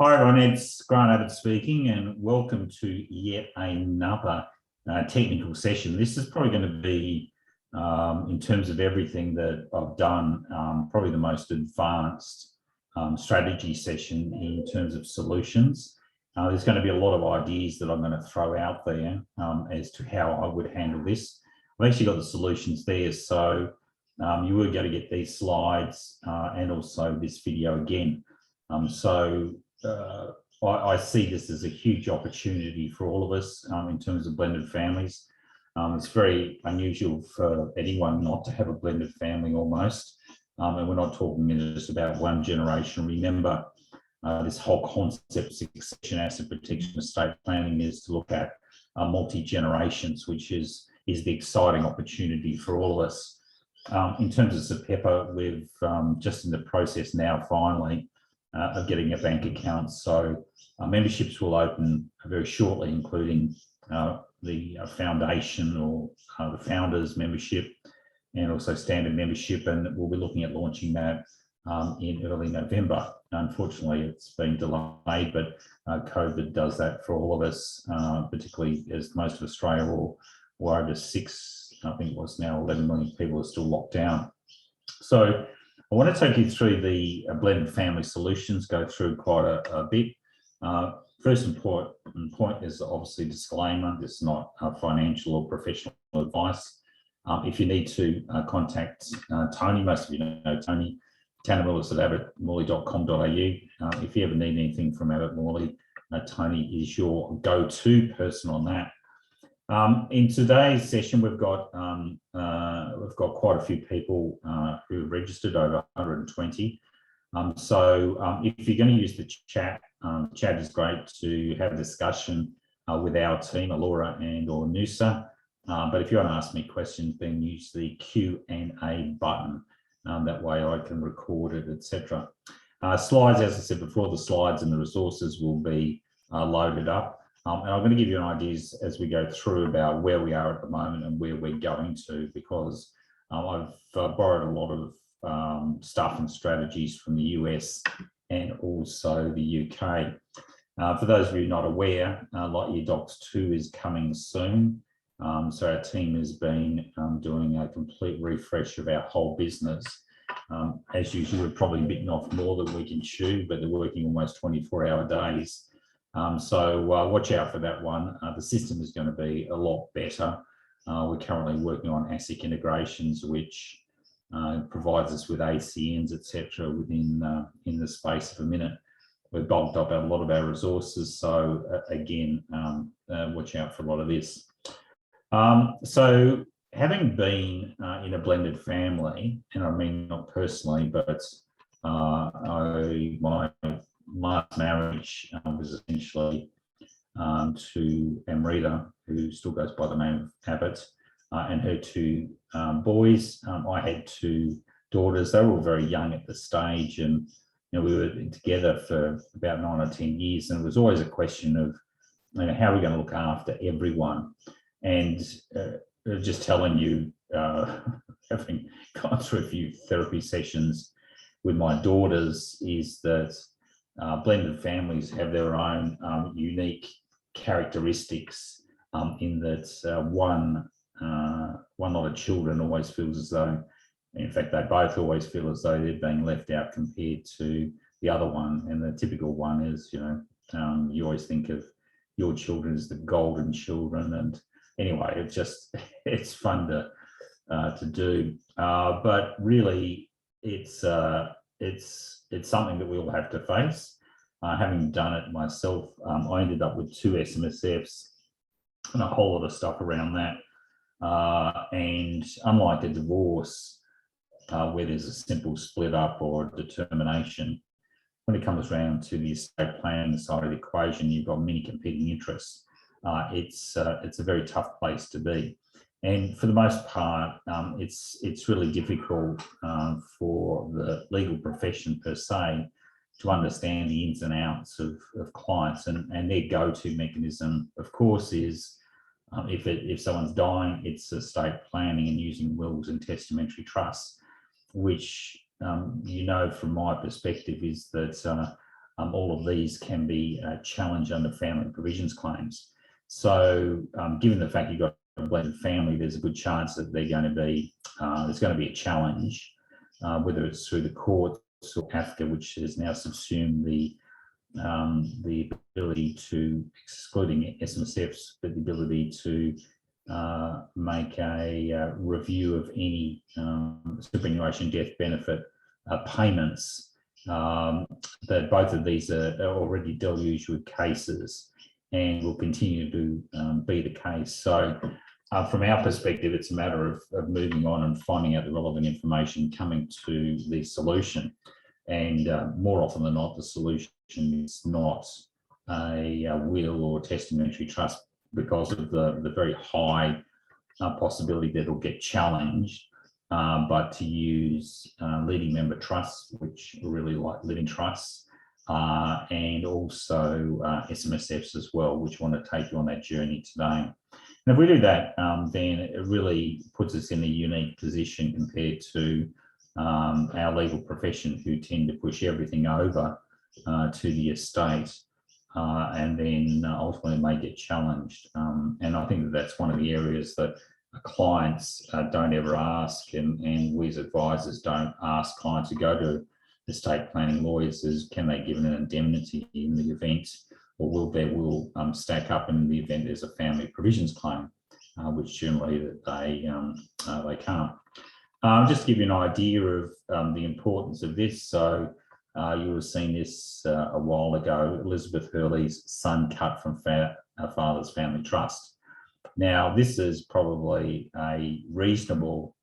Hi everyone, it's Grant Abbott speaking, and welcome to yet another technical session. This is probably going to be, in terms of everything that I've done, probably the most advanced strategy session in terms of solutions. There's going to be a lot of ideas that I'm going to throw out there as to how I would handle this. I've actually got the solutions there, so you will going to get these slides and also this video again. I see this as a huge opportunity for all of us in terms of blended families. It's very unusual for anyone not to have a blended family almost. And we're not talking just about one generation. Remember, this whole concept of succession, asset protection, estate planning is to look at multi-generations, which is the exciting opportunity for all of us. In terms of SMSFs, we've just in the process now finally of getting a bank account. So memberships will open very shortly, including the foundation or the founders membership and also standard membership. And we'll be looking at launching that in early November. Unfortunately, it's been delayed, but COVID does that for all of us, particularly as most of Australia or over 6, I think it was now 11 million people are still locked down. So I want to take you through the blended family solutions, go through quite a bit. First important point is obviously disclaimer. This is not financial or professional advice. If you need to contact Tony, most of you know Tony, Tanamillis at abbott-mourly.com.au. If you ever need anything from Abbott Mourly, Tony is your go-to person on that. In today's session, we've got quite a few people who have registered, over 120. If you're going to use the chat, chat is great to have a discussion with our team, Alora and or Noosa. But if you want to ask me questions, then use the Q&A button. That way I can record it, etc. Slides, as I said before, the slides and the resources will be loaded up. And I'm going to give you an idea as we go through about where we are at the moment and where we're going to, because I've borrowed a lot of stuff and strategies from the US and also the UK. For those of you not aware, LYD Docs 2 is coming soon. So our team has been doing a complete refresh of our whole business. As usual, we're probably bitten off more than we can chew, but they're working almost 24-hour days. So watch out for that one. The system is going to be a lot better. We're currently working on ASIC integrations, which provides us with ACNs, etc. within in the space of a minute. We've bulked up a lot of our resources, so again, watch out for a lot of this. So having been in a blended family, and I mean not personally, but my last marriage was essentially to Amrita, who still goes by the name of Abbott, and her 2 boys. I had 2 daughters. They were all very young at the stage, and we were together for about 9 or 10 years, and it was always a question of how are we going to look after everyone. And just telling you, having gone through a few therapy sessions with my daughters, is that blended families have their own unique characteristics in that one lot of children always feels as though, in fact, they both always feel as though they're being left out compared to the other one. And the typical one is, you always think of your children as the golden children. And anyway, it's fun to do, but really it's something that we all have to face. Having done it myself, I ended up with 2 SMSFs and a whole lot of stuff around that. And unlike a divorce, where there's a simple split up or determination, when it comes around to the estate planning side of the equation, you've got many competing interests. It's a very tough place to be. And for the most part, it's really difficult for the legal profession per se to understand the ins and outs of clients, and their go-to mechanism, of course, is if someone's dying, it's estate planning and using wills and testamentary trusts, which from my perspective is that all of these can be challenged under family provisions claims. So given the fact you've got a blended family, there's a good chance that there's going to be a challenge, whether it's through the courts or AFCA, which has now subsumed the ability to, excluding SMSFs, but the ability to make a review of any superannuation death benefit payments. That both of these are already deluged with cases and will continue to be the case. So from our perspective, it's a matter of moving on and finding out the relevant information, coming to the solution. And more often than not, the solution is not a will or testamentary trust, because of the very high possibility that it'll get challenged, but to use leading member trusts, which are really like living trusts, and also SMSFs as well, which want to take you on that journey today. And if we do that, then it really puts us in a unique position compared to our legal profession, who tend to push everything over to the estate, and then ultimately may get challenged. And I think that's one of the areas that clients don't ever ask, and we as advisors don't ask clients who go to estate planning lawyers, is can they give an indemnity in the event, or will their will stack up in the event there's a family provisions claim, which generally that they can't. Just to give you an idea of the importance of this, so you would have seen this a while ago, Elizabeth Hurley's son cut from her father's family trust. Now, this is probably a reasonable,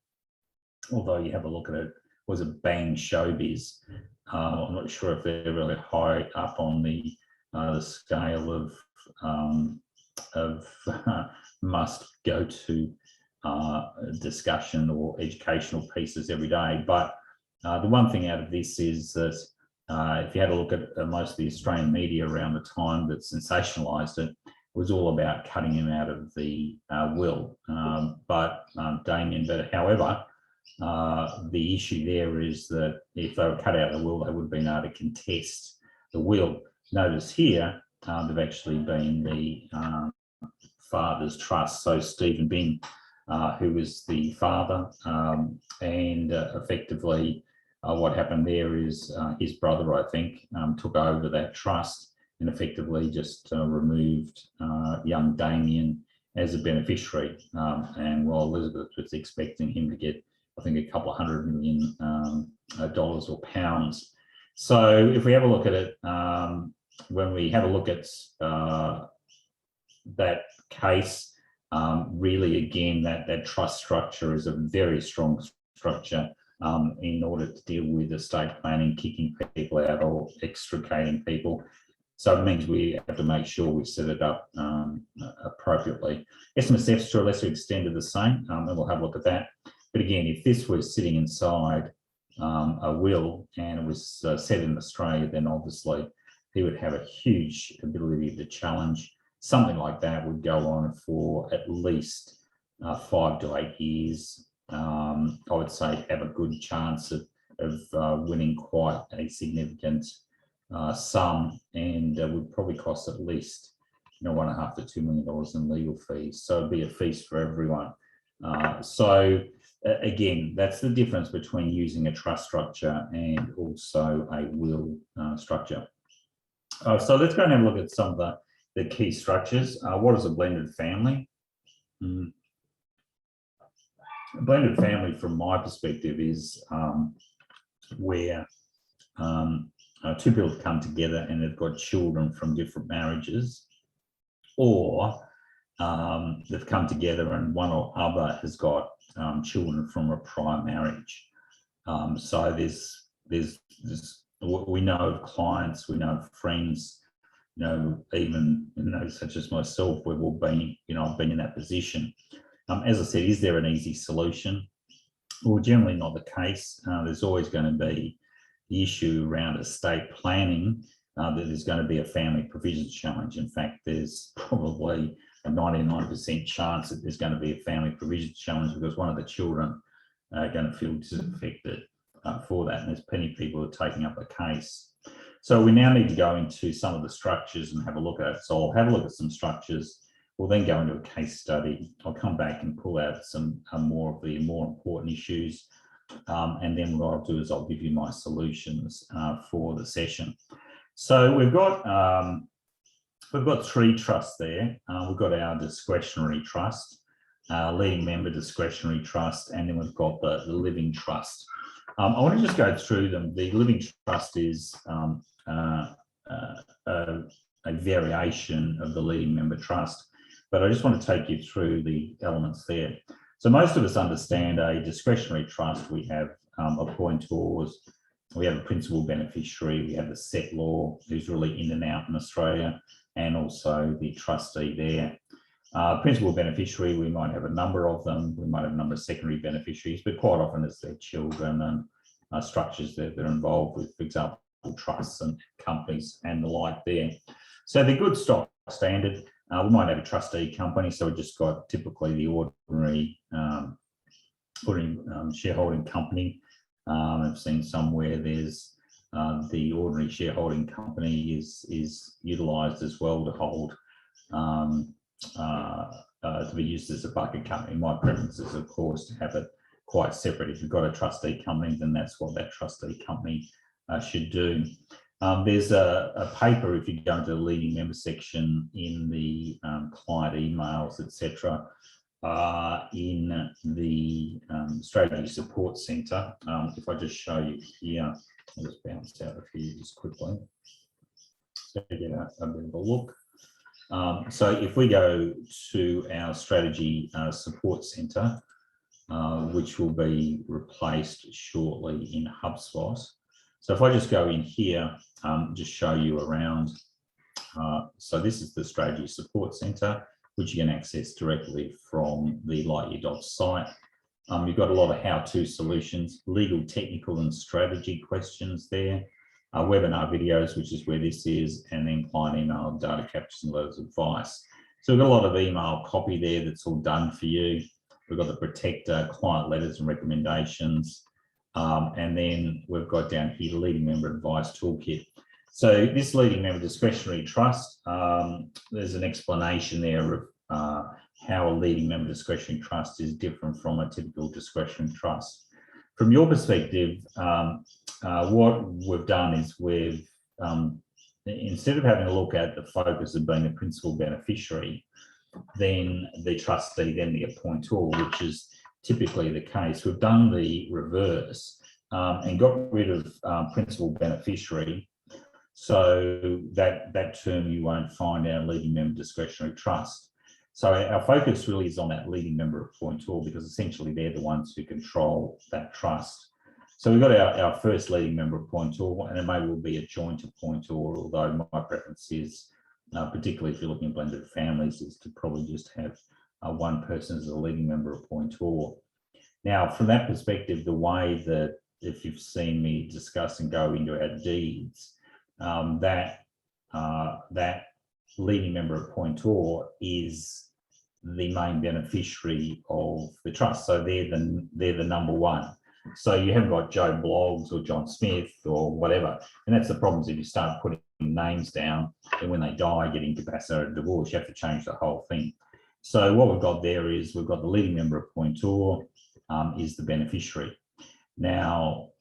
although you have a look at it, was a bang showbiz. I'm not sure if they're really high up on the scale of must go to discussion or educational pieces every day. But the one thing out of this is that if you had a look at most of the Australian media around the time that sensationalised it, was all about cutting him out of the will. But however, the issue there is that if they were cut out of the will, they would have been able to contest the will. Notice here, they've actually been the father's trust. So Stephen Bin, who was the father, and effectively what happened there is his brother, I think, took over that trust and effectively just removed young Damien as a beneficiary. And while Elizabeth was expecting him to get, I think, a couple of $100 million or pounds. So if we have a look at it, when we have a look at that case, really, again, that trust structure is a very strong structure in order to deal with estate planning, kicking people out or extricating people. So it means we have to make sure we set it up appropriately. SMSFs to a lesser extent are the same, and we'll have a look at that. But again, if this was sitting inside a will and it was set in Australia, then obviously he would have a huge ability to challenge. Something like that would go on for at least 5 to 8 years. I would say have a good chance of winning quite a significant sum, and would probably cost at least $1.5 to $2 million in legal fees. So it'd be a feast for everyone. So again, that's the difference between using a trust structure and also a will structure. So let's go and have a look at some of the key structures. What is a blended family? A blended family, from my perspective, is where two people have come together and they've got children from different marriages, or they've come together and one or other has got children from a prior marriage. So there's we know of clients, we know of friends, even such as myself, we've all been, I've been in that position. As I said, is there an easy solution? Well, generally not the case. There's always going to be the issue around estate planning, that there's going to be a family provisions challenge. In fact, there's probably a 99% chance that there's going to be a family provisions challenge because one of the children are going to feel disaffected for that. And there's plenty of people who are taking up the case. So we now need to go into some of the structures and have a look at it. So I'll have a look at some structures. We'll then go into a case study. I'll come back and pull out some more of the more important issues. And then what I'll do is I'll give you my solutions for the session. So we've got 3 trusts there. We've got our discretionary trust, leading member discretionary trust, and then we've got the living trust. I want to just go through them. The living trust is a variation of the leading member trust, but I just want to take you through the elements there. So most of us understand a discretionary trust. We have appointors, we have a principal beneficiary, we have the settlor who's really in and out in Australia, and also the trustee there. Principal beneficiary, we might have a number of them. We might have a number of secondary beneficiaries, but quite often it's their children and structures that they're involved with, for example, trusts and companies and the like there. So the good stock standard, we might have a trustee company, so we've just got typically the ordinary shareholding company. I've seen somewhere there's the ordinary shareholding company is utilised as well to hold to be used as a bucket company. My preference is, of course, to have it quite separate. If you've got a trustee company, then that's what that trustee company should do. There's a paper, if you go into the leading member section in the client emails, etc., in the Strategy Support Centre. If I just show you here, I'll just bounce out a few just quickly so you get a bit of a look. So if we go to our Strategy Support Centre, which will be replaced shortly in HubSpot. So if I just go in here, just show you around. So this is the Strategy Support Centre, which you can access directly from the LYD site. You've got a lot of how-to solutions, legal, technical and strategy questions there, webinar videos, which is where this is, and then client email, data captures and letters of advice. So we've got a lot of email copy there that's all done for you. We've got the protector, client letters and recommendations. And then we've got down here the leading member advice toolkit. So this leading member discretionary trust, there's an explanation there of how a leading member discretionary trust is different from a typical discretionary trust. From your perspective, what we've done is we've, instead of having a look at the focus of being a principal beneficiary, then the trustee, then the appointor, which is typically the case, we've done the reverse and got rid of principal beneficiary. So that term you won't find our leading member discretionary trust. So our focus really is on that leading member appointor, because essentially they're the ones who control that trust. So we've got our first leading member appointor, and it may well be a joint appointor, although my preference is, particularly if you're looking at blended families, is to probably just have one person as a leading member appointor. Now, from that perspective, the way that, if you've seen me discuss and go into our deeds, that leading member appointor is the main beneficiary of the trust. So they're the number one. So you haven't got Joe Bloggs or John Smith or whatever. And that's the problem, is if you start putting names down, and when they die, getting incapacitated or divorce, you have to change the whole thing. So what we've got there is we've got the leading member appointor is the beneficiary. Now,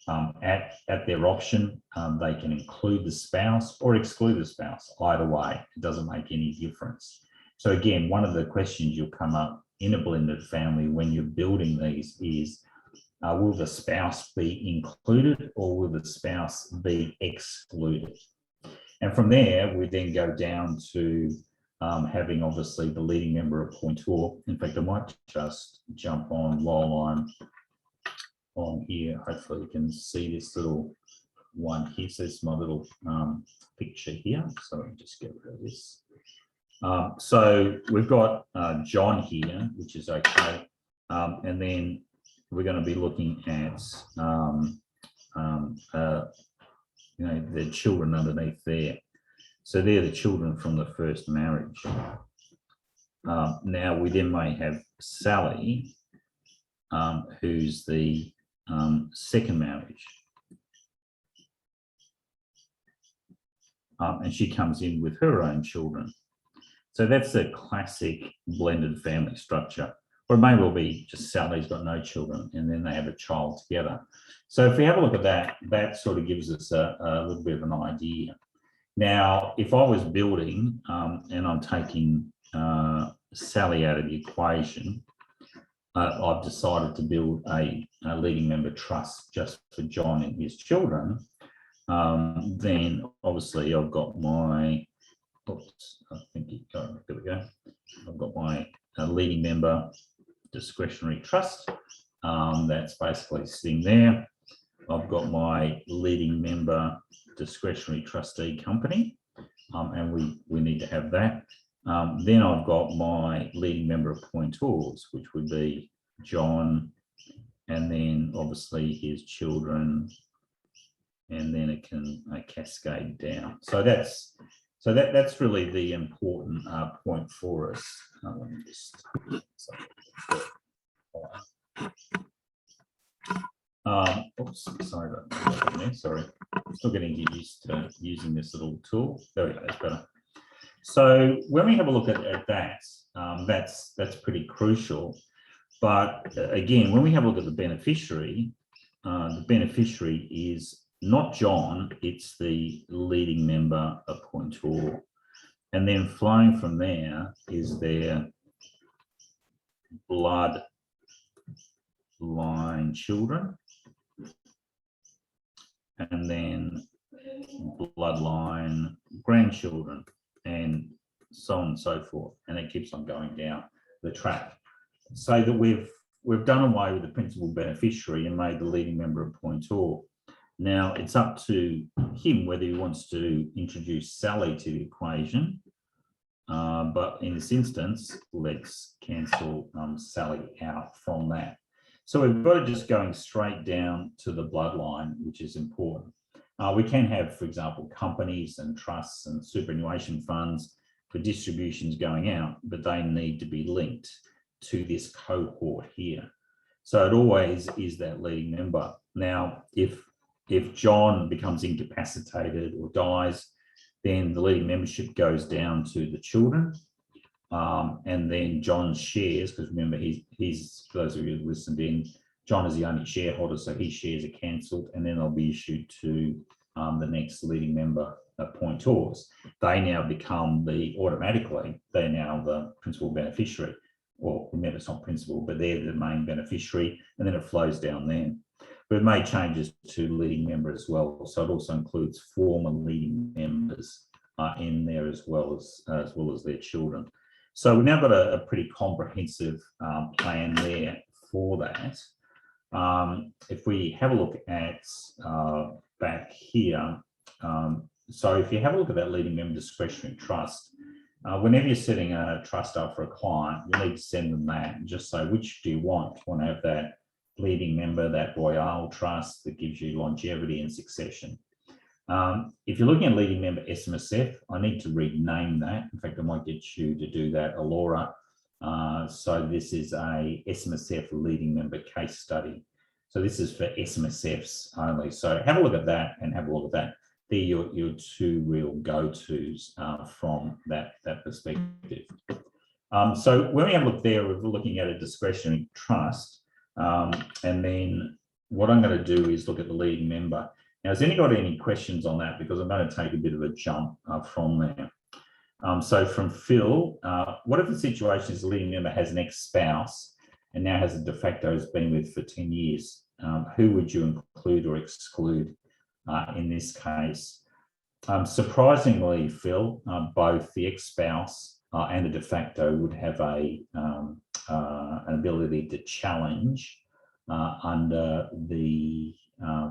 at their option, they can include the spouse or exclude the spouse. Either way, it doesn't make any difference. So again, one of the questions you'll come up in a blended family when you're building these is, will the spouse be included or will the spouse be excluded? And from there, we then go down to having obviously the leading member appointor. In fact, I might just jump on while I'm on here. Hopefully you can see this little one here. So this is my little picture here. So let me just get rid of this. So we've got John here, which is okay. And then we're going to be looking at the children underneath there. So they're the children from the first marriage. Now we then may have Sally, who's the second marriage. and she comes in with her own children. So that's a classic blended family structure. Or it may well be just Sally's got no children and then they have a child together. So if we have a look at that, that sort of gives us a little bit of an idea. Now, if I was building and I'm taking Sally out of the equation, I've decided to build a leading member trust just for John and his children, then obviously I've got my, oops, I think it got, there we go. I've got my leading member discretionary trust. That's basically sitting there. I've got my leading member discretionary trustee company, and we need to have that. Then I've got my leading member appointors, which would be John, and then obviously his children, and then it can cascade down. So that's really the important point for us. Let me just, oops, sorry about that. Sorry, still getting used to using this little tool. There we go, that's better. So when we have a look at that, that's pretty crucial. But again, when we have a look at the beneficiary is not John, it's the leading member appointor. And then flowing from there is their bloodline children, and then bloodline grandchildren, and so on and so forth. And it keeps on going down the track. So that we've done away with the principal beneficiary and made the leading member appointor. Now it's up to him whether he wants to introduce Sally to the equation, but in this instance, let's cancel Sally out from that. So we've got it just going straight down to the bloodline, which is important. We can have, for example, companies and trusts and superannuation funds for distributions going out, but they need to be linked to this cohort here. So it always is that leading member. Now, if John becomes incapacitated or dies, then the leading membership goes down to the children. And then John's shares, because remember, he's for those of you who listened in, John is the only shareholder, so his shares are cancelled, and then they'll be issued to the next leading member appointors. They now become automatically, they're now the principal beneficiary. Well, remember, it's not principal, but they're the main beneficiary, and then it flows down there. We've made changes to leading member as well, so it also includes former leading members in there as well as their children. So we've now got a pretty comprehensive plan there for that. If we have a look at back here, so if you have a look at that leading member discretionary trust, whenever you're setting a trust up for a client, you need to send them that and just say, which do you want? Do you want to have that leading member, that royal trust that gives you longevity and succession? If you're looking at leading member SMSF, I need to rename that. In fact, I might get you to do that, Alora. So this is a SMSF leading member case study. So this is for SMSFs only. So have a look at that and have a look at that. They're your two real go-tos from that perspective. So when we have a look there, we're looking at a discretionary trust. And then what I'm going to do is look at the leading member. Now, has anybody got any questions on that? Because I'm going to take a bit of a jump from there. So from Phil, what if the situation is the leading member has an ex-spouse and now has a de facto has been with for 10 years? Who would you include or exclude in this case? Surprisingly, Phil, both the ex-spouse and the de facto would have an ability to challenge under the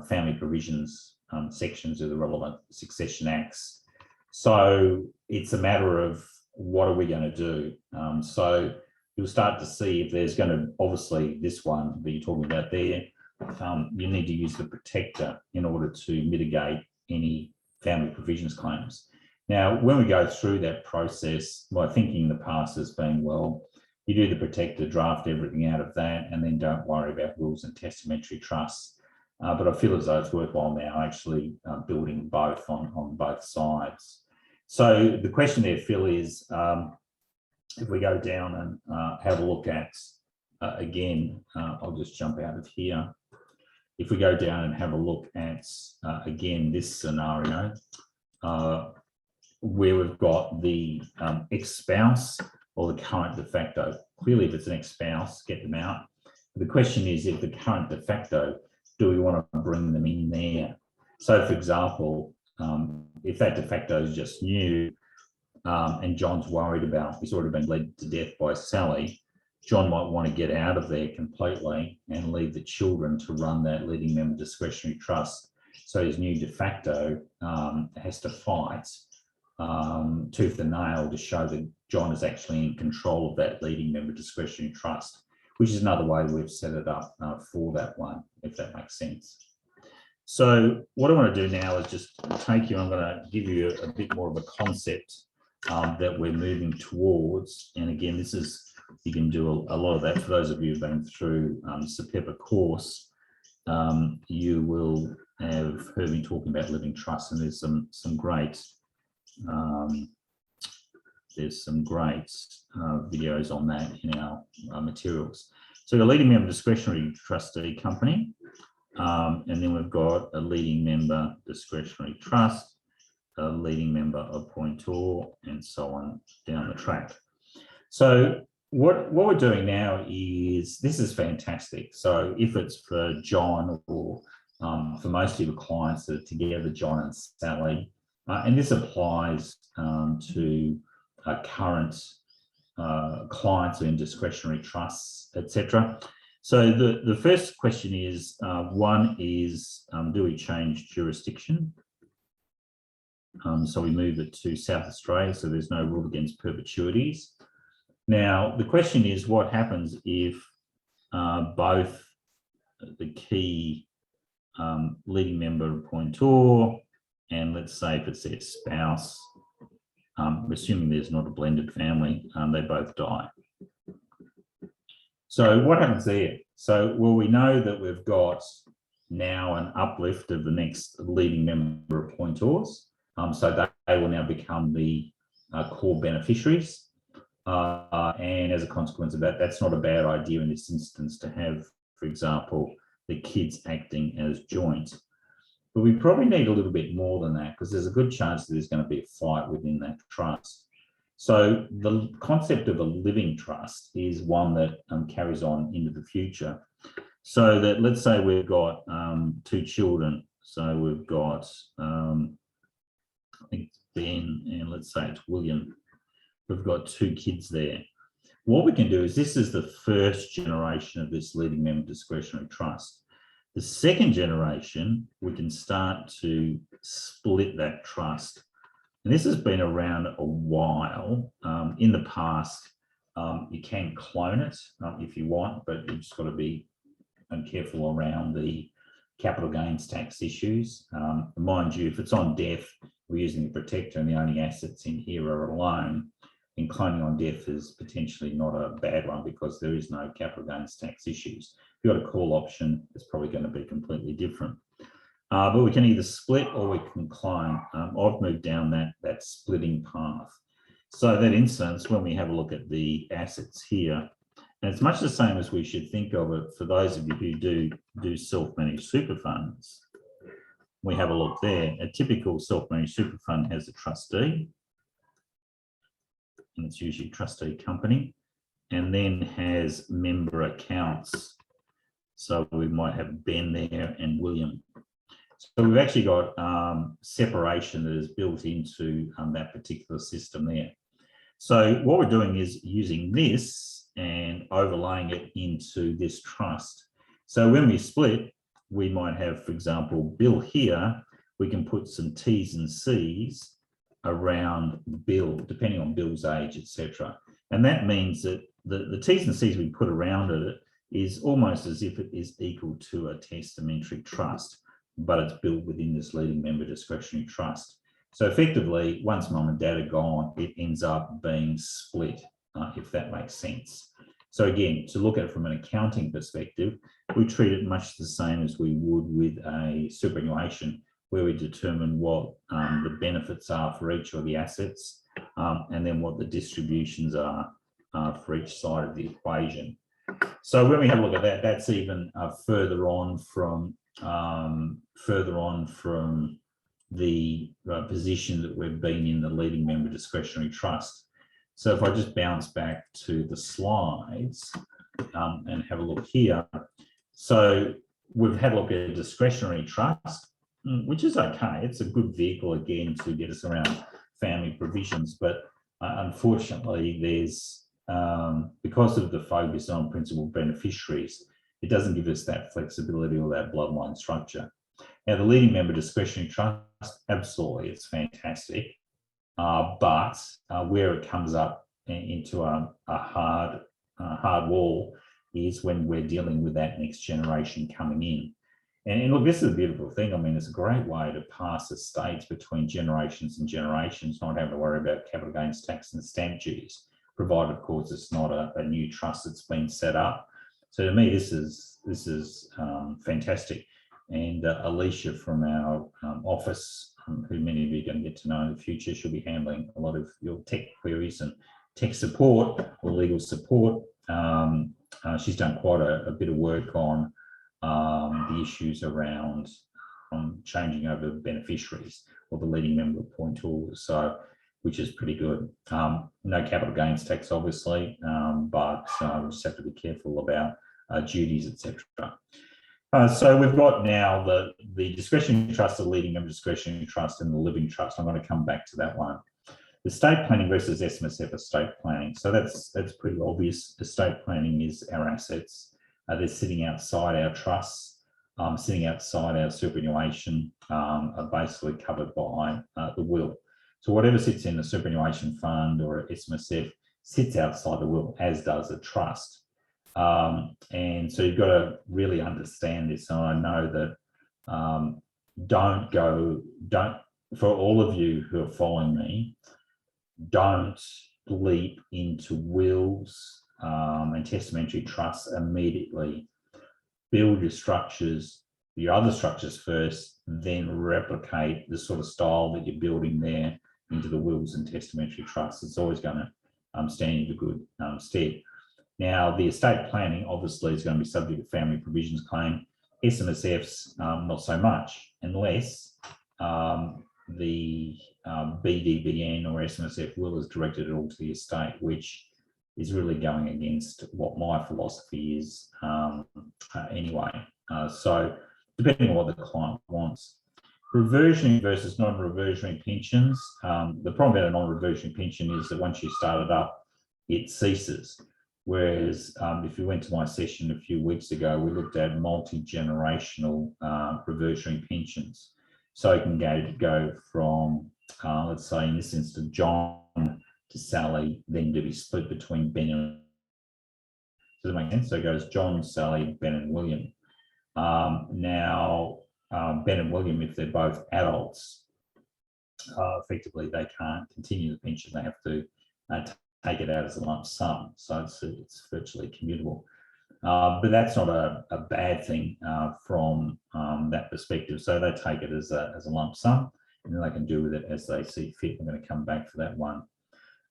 family provisions sections of the relevant succession acts. So it's a matter of what are we going to do? So you'll start to see if there's going to, obviously this one that you're talking about there, you need to use the protector in order to mitigate any family provisions claims. Now, when we go through that process, my thinking in the past has been, well, you do the protector, draft everything out of that, and then don't worry about wills and testamentary trusts. but I feel as though it's worthwhile now actually building both on both sides. So the question there, Phil, is if we go down and have a look at, again, I'll just jump out of here. If we go down and have a look at, again, this scenario, where we've got the ex-spouse or the current de facto. Clearly, if it's an ex-spouse, get them out. The question is, if the current de facto, do we want to bring them in there? So, for example, if that de facto is just new and John's worried about, he's already been led to death by Sally, John might want to get out of there completely and leave the children to run that leading member discretionary trust. So his new de facto has to fight tooth and nail to show that John is actually in control of that leading member discretionary trust, which is another way we've set it up for that one, if that makes sense. So what I want to do now is just take you, I'm going to give you a bit more of a concept that we're moving towards. And again, this is, you can do a lot of that. For those of you who've been through the SMSFs course, you will have heard me talking about living trust, and there's some great videos on that in our materials. So the leading member discretionary trustee company, and then we've got a leading member discretionary trust, a leading member appointor, and so on down the track. So what we're doing now is, this is fantastic. So if it's for John or for most of your clients that are together, John and Sally, and this applies to current clients in discretionary trusts, etc. So the first question is, one is, do we change jurisdiction? So we move it to South Australia, so there's no rule against perpetuities. Now, the question is, what happens if both the key leading member appointor and, let's say, if it's their spouse, assuming there's not a blended family, they both die. So what happens there? So, well, we know that we've got now an uplift of the next leading member appointors. So they will now become the core beneficiaries. And as a consequence of that, that's not a bad idea in this instance to have, for example, the kids acting as joint. But we probably need a little bit more than that, because there's a good chance that there's going to be a fight within that trust. So the concept of a living trust is one that carries on into the future. So that, let's say we've got two children. So we've got, I think it's Ben, and let's say it's William. We've got two kids there. What we can do is, this is the first generation of this leading member discretionary trust. The second generation, we can start to split that trust. And this has been around a while. In the past, you can clone it if you want, but you've just got to be careful around the capital gains tax issues. Mind you, if it's on death, we're using the protector and the only assets in here are a loan. And cloning on death is potentially not a bad one, because there is no capital gains tax issues. If you've got a call option, it's probably going to be completely different. But we can either split or we can clone. I've moved down that splitting path. So that instance, when we have a look at the assets here, and it's much the same as we should think of it for those of you who do self-managed super funds. We have a look there. A typical self-managed super fund has a trustee, and it's usually a trustee company, and then has member accounts. So we might have Ben there and William. So we've actually got separation that is built into that particular system there. So what we're doing is using this and overlaying it into this trust. So when we split, we might have, for example, Bill here. We can put some T's and C's around Bill, depending on Bill's age, etc. And that means that the T's and C's we put around it is almost as if it is equal to a testamentary trust, but it's built within this leading member discretionary trust. So effectively, once mum and dad are gone, it ends up being split, if that makes sense. So again, to look at it from an accounting perspective, we treat it much the same as we would with a superannuation, where we determine what the benefits are for each of the assets, and then what the distributions are for each side of the equation. So when we have a look at that, that's even further on from the position that we've been in the leading member discretionary trust. So if I just bounce back to the slides and have a look here. So we've had a look at a discretionary trust, which is okay. It's a good vehicle, again, to get us around family provisions. But unfortunately, there's, because of the focus on principal beneficiaries, it doesn't give us that flexibility or that bloodline structure. Now, the leading member discretionary trust, absolutely, it's fantastic. But where it comes up into a hard wall is when we're dealing with that next generation coming in. And look, this is a beautiful thing. I mean, it's a great way to pass estates between generations and generations, not having to worry about capital gains tax and stamp duties, provided, of course, it's not a new trust that's been set up. So to me, this is fantastic. And Alicia from our office, who many of you are going to get to know in the future, she'll be handling a lot of your tech queries and tech support or legal support. She's done quite a bit of work on the issues around changing over beneficiaries or the leading member appointors, so which is pretty good. No capital gains tax, obviously, but we just have to be careful about duties, etc. So we've got now the discretionary trust, the leading member discretionary trust, and the living trust. I'm going to come back to that one. The estate planning versus SMSF estate planning. So that's pretty obvious. Estate planning is our assets. They're sitting outside our trusts, sitting outside our superannuation, are basically covered by the will. So whatever sits in a superannuation fund or an SMSF sits outside the will, as does a trust. And so you've got to really understand this. And I know that don't, for all of you who are following me, don't leap into wills and testamentary trusts immediately. Build your structures, your other structures first, then replicate the sort of style that you're building there into the wills and testamentary trusts. It's always going to stand you in good stead. Now, the estate planning obviously is going to be subject to family provisions claim. SMSFs, not so much, unless the BDBN or SMSF will is directed it all to the estate, which is really going against what my philosophy is anyway. So depending on what the client wants. Reversionary versus non-reversionary pensions. The problem about a non-reversionary pension is that once you start it up, it ceases. Whereas if you went to my session a few weeks ago, we looked at multi-generational reversionary pensions. So you can go from, let's say in this instance, John to Sally, then to be split between Ben and... Does that make sense? So it goes John, Sally, Ben and William. Now, Ben and William, if they're both adults, effectively they can't continue the pension. They have to take it out as a lump sum, so it's virtually commutable. But that's not a bad thing from that perspective. So they take it as a lump sum, and then they can do with it as they see fit. I'm going to come back for that one.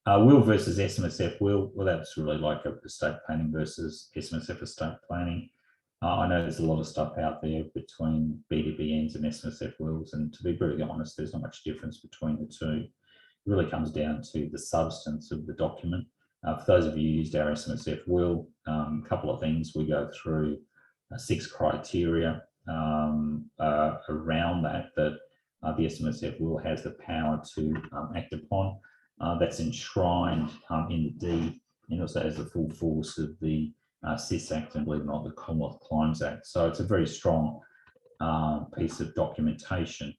Will versus SMSF will, well, that's really like estate planning versus SMSF estate planning. I know there's a lot of stuff out there between BDBNs and SMSF wills, and to be brutally honest, there's not much difference between the two. It really comes down to the substance of the document. For those of you who used our SMSF will, a couple of things. We go through 6 criteria around that the SMSF will has the power to act upon. That's enshrined in the deed, and also has the full force of the SIS Act and, believe it or not, the Commonwealth Crimes Act. So it's a very strong piece of documentation.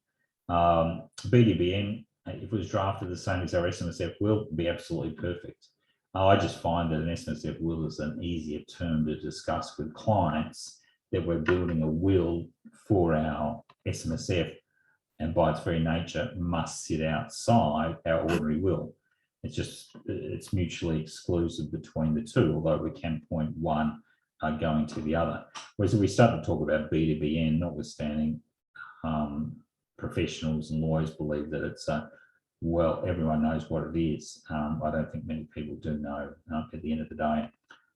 BDBN, if it was drafted the same as our SMSF will, would be absolutely perfect. I just find that an SMSF will is an easier term to discuss with clients, that we're building a will for our SMSF, and by its very nature must sit outside our ordinary will. it's mutually exclusive between the two, although we can point one going to the other. Whereas if we start to talk about B2BN, notwithstanding professionals and lawyers believe that it's well, everyone knows what it is. I don't think many people do know at the end of the day,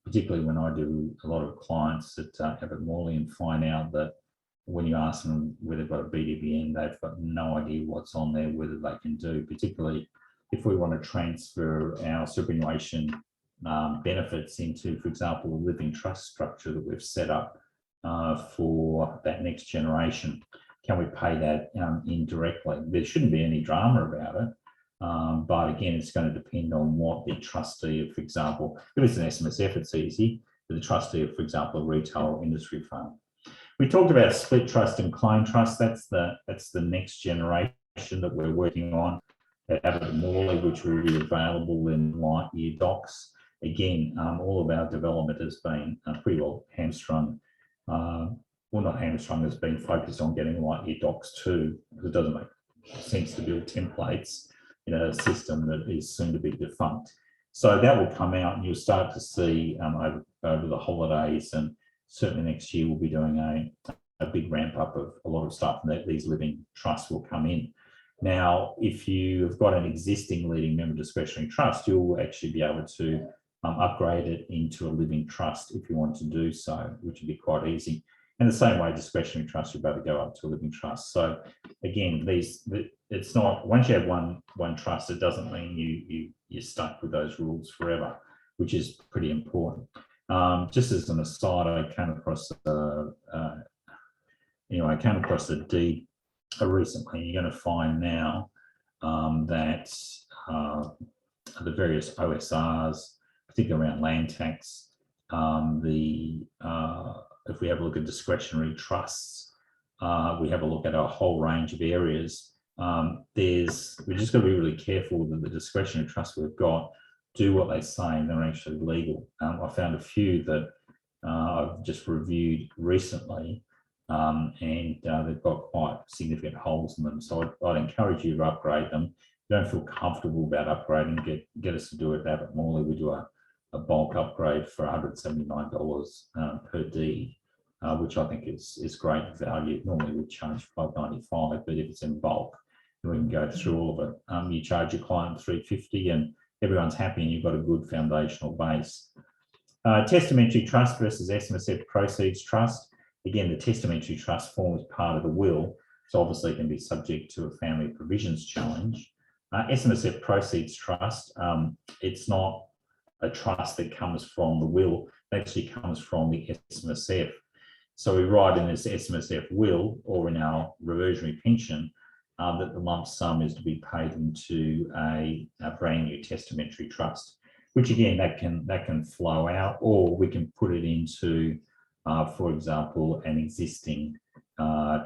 particularly when I do a lot of clients at Abbott Mourly and find out that when you ask them whether they've got a B2BN, they've got no idea what's on there, whether they can do, particularly if we want to transfer our superannuation benefits into, for example, a living trust structure that we've set up for that next generation. Can we pay that indirectly? There shouldn't be any drama about it. But again, it's going to depend on what the trustee of, for example, if it's an SMSF, it's easy, but the trustee of, for example, a retail industry fund. We talked about split trust and claim trust. That's the next generation that we're working on at Abbott Mourly, which will be available in light year docs. Again, all of our development has been pretty well hamstrung. Well, not hamstrung, it's been focused on getting light year docs too, because it doesn't make sense to build templates in a system that is soon to be defunct. So that will come out and you'll start to see over the holidays, and certainly next year we'll be doing a big ramp up of a lot of stuff, and that these living trusts will come in. Now, if you've got an existing leading member discretionary trust, you'll actually be able to upgrade it into a living trust if you want to do so, which would be quite easy. And the same way, discretionary trust, you're about to go up to a living trust. So again, it's not, once you have one trust, it doesn't mean you're stuck with those rules forever, which is pretty important. Just as an aside, I came across the deed recently. You're going to find now that the various OSRs, particularly around land tax, if we have a look at discretionary trusts, we have a look at a whole range of areas. We're just got to be really careful that the discretionary trusts we've got do what they say and they're actually legal. I found a few that I've just reviewed recently, and they've got quite significant holes in them. So I'd encourage you to upgrade them. If you don't feel comfortable about upgrading, get us to do it at Abbott Mourly. We do a bulk upgrade for $179 per deed, which I think is great value. Normally we charge $595, but if it's in bulk, we can go through all of it. You charge your client $350 and everyone's happy and you've got a good foundational base. Testamentary trust versus SMSF proceeds trust. Again, the testamentary trust forms part of the will, so obviously it can be subject to a family provisions challenge. SMSF proceeds trust, it's not a trust that comes from the will, it actually comes from the SMSF. So we write in this SMSF will or in our reversionary pension that the lump sum is to be paid into a brand new testamentary trust, which again, that can flow out, or we can put it into, for example, an existing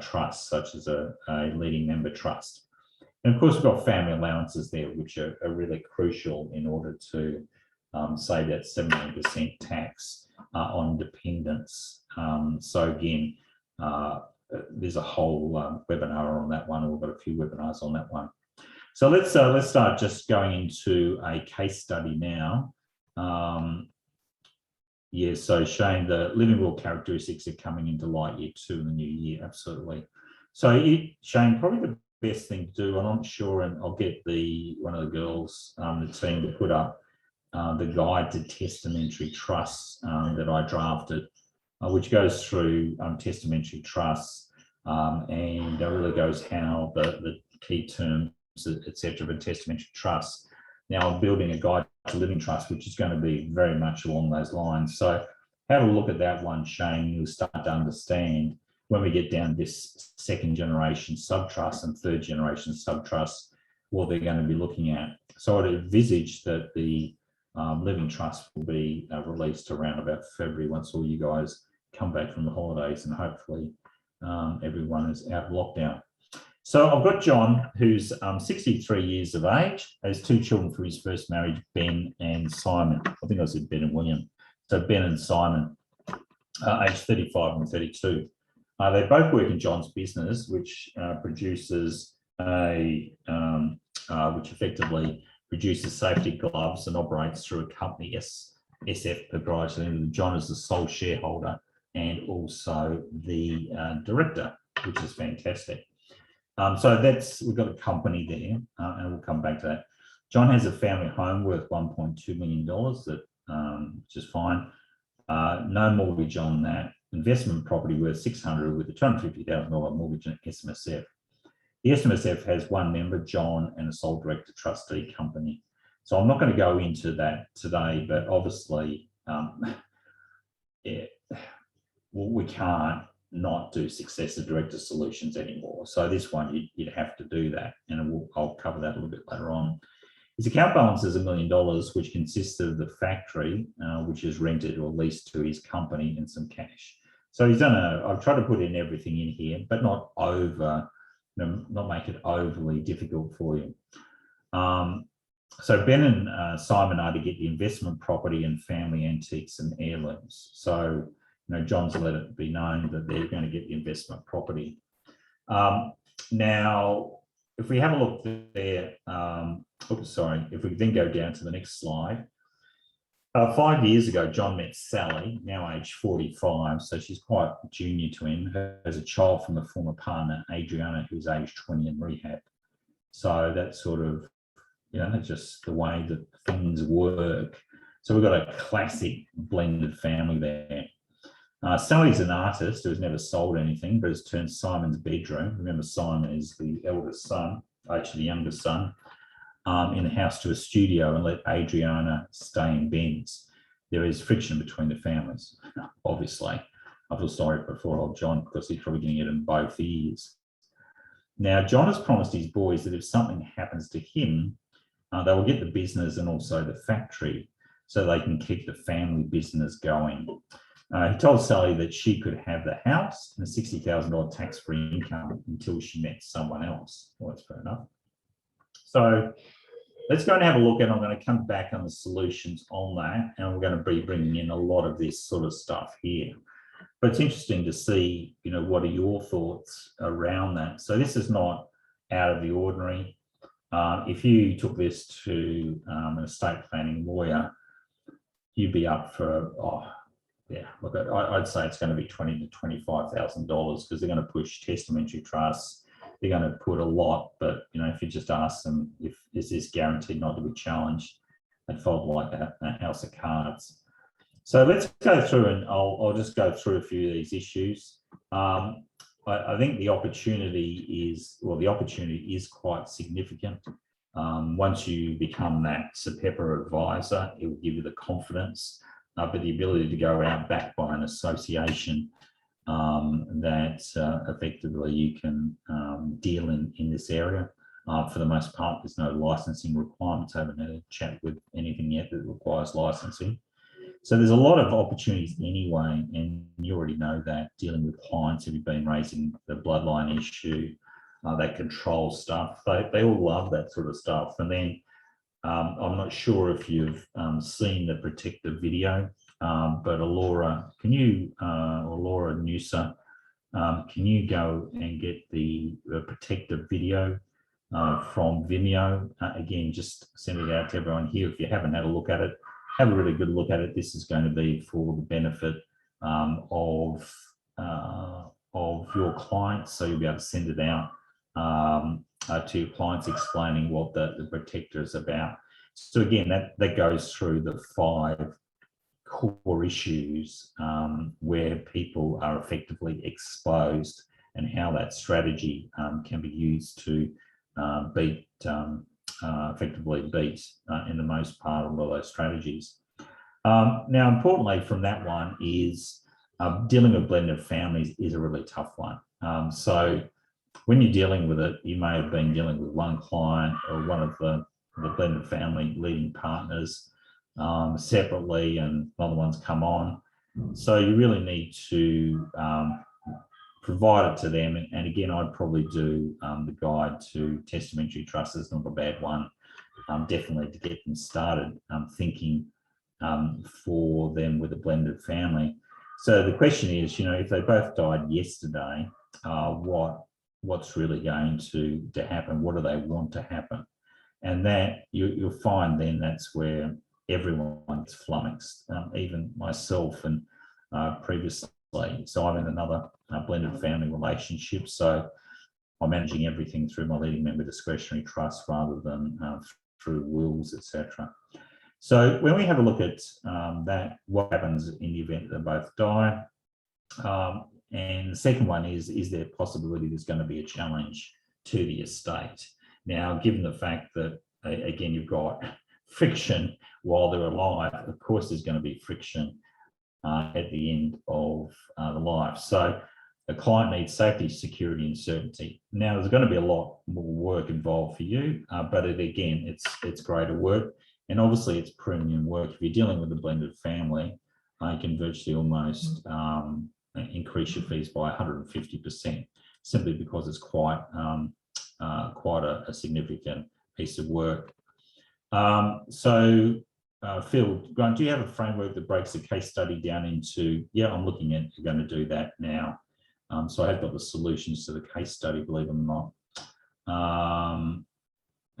trust, such as a leading member trust. And of course, we've got family allowances there, which are really crucial in order to save that 17% tax on dependents. So again, there's a whole webinar on that one, or we've got a few webinars on that one. So let's start just going into a case study now. So Shane, the living will characteristics are coming into light year 2 in the new year, absolutely. So Shane, probably the best thing to do, and I'm sure, and I'll get one of the girls, the team, to put up the guide to testamentary trusts that I drafted, which goes through testamentary trusts and really goes how the key terms, etc., of testamentary trusts. Now I'm building a guide to living trust, which is going to be very much along those lines. So have a look at that one, Shane. You'll start to understand when we get down this second generation subtrust and third generation subtrust, what they're going to be looking at. So I'd envisage that the living trust will be released around about February, once all you guys come back from the holidays and hopefully everyone is out of lockdown. So I've got John, who's 63 years of age, has 2 children from his first marriage, Ben and Simon. I think I said Ben and William. So Ben and Simon, aged 35 and 32. They both work in John's business, which produces which effectively produces safety gloves and operates through a company, SF Proprietary Limited. John is the sole shareholder and also the director, which is fantastic. So we've got a company there, and we'll come back to that. John has a family home worth $1.2 million, which is fine. No mortgage on that. Investment property worth $600 with a $250,000 mortgage and SMSF. The SMSF has one member, John, and a sole director trustee company. So I'm not going to go into that today, but obviously we can't not do successor director solutions anymore. So this one, you'd have to do that, and I'll cover that a little bit later on. His account balance is $1 million, which consists of the factory, which is rented or leased to his company, and some cash. So he's done I've tried to put in everything in here, but not not make it overly difficult for you. So Ben and Simon are to get the investment property and family antiques and heirlooms. So, John's let it be known that they're going to get the investment property. Now, if we have a look there, if we then go down to the next slide. 5 years ago, John met Sally, now age 45, so she's quite junior to him, has a child from a former partner, Adriana, who's age 20 in rehab. So that's sort of, just the way that things work. So we've got a classic blended family there. Sally's an artist who has never sold anything, but has turned Simon's bedroom. Remember, Simon is the eldest son, actually the youngest son, in the house to a studio, and let Adriana stay in Ben's. There is friction between the families, obviously. I feel sorry for old John because he's probably going to get in both ears. Now, John has promised his boys that if something happens to him, they will get the business and also the factory so they can keep the family business going. He told Sally that she could have the house and a $60,000 tax-free income until she met someone else. Well, that's fair enough. So let's go and have a look, and I'm going to come back on the solutions on that, and we're going to be bringing in a lot of this sort of stuff here. But it's interesting to see, what are your thoughts around that? So this is not out of the ordinary. If you took this to an estate planning lawyer, you'd be up for, look, I'd say it's going to be $20,000 to $25,000 because they're going to push testamentary trusts. They're going to put a lot, but if you just ask them if is this guaranteed not to be challenged, they fold like a house of cards. So let's go through, and I'll just go through a few of these issues. I think the opportunity is quite significant. Once you become that SPEPA advisor, it will give you the confidence, but the ability to go out backed by an association that effectively you can deal in this area. For the most part, there's no licensing requirements. I haven't had a chat with anything yet that requires licensing. So there's a lot of opportunities anyway, and you already know that, dealing with clients who've been raising the bloodline issue, that control stuff. They all love that sort of stuff. And then I'm not sure if you've seen the Protector video, but Laura Noosa, can you go and get the Protector video from Vimeo? Again, just send it out to everyone here. If you haven't had a look at it, have a really good look at it. This is going to be for the benefit of your clients, so you'll be able to send it out to your clients, explaining what the Protector is about. So again, that goes through the 5 core issues where people are effectively exposed, and how that strategy can be used to effectively beat in the most part all of those strategies. Now, importantly from that one is dealing with blended families is a really tough one. So when you're dealing with it, you may have been dealing with one client or one of the blended family leading partners separately, and other ones come on. So you really need to provide it to them. And again, I'd probably do the guide to testamentary trusts. It's not a bad one, definitely to get them started thinking for them with a blended family. So the question is, if they both died yesterday, what's really going to happen? What do they want to happen? And that you'll find then that's where everyone gets flummoxed, even myself and previously. So I'm in another blended family relationship. So I'm managing everything through my leading member discretionary trust rather than through wills, etc. So when we have a look at that, what happens in the event that they both die? And the second one is there a possibility there's going to be a challenge to the estate? Now, given the fact that, again, you've got friction while they're alive, of course there's going to be friction at the end of the life. So the client needs safety, security, and certainty. Now, there's going to be a lot more work involved for you, but again, it's greater work. And obviously, it's premium work. If you're dealing with a blended family, you can virtually almost increase your fees by 150%, simply because it's quite a significant piece of work. Phil, Grant, do you have a framework that breaks the case study down into, yeah, I'm looking at, you're going to do that now. So I have got the solutions to the case study, believe it or not.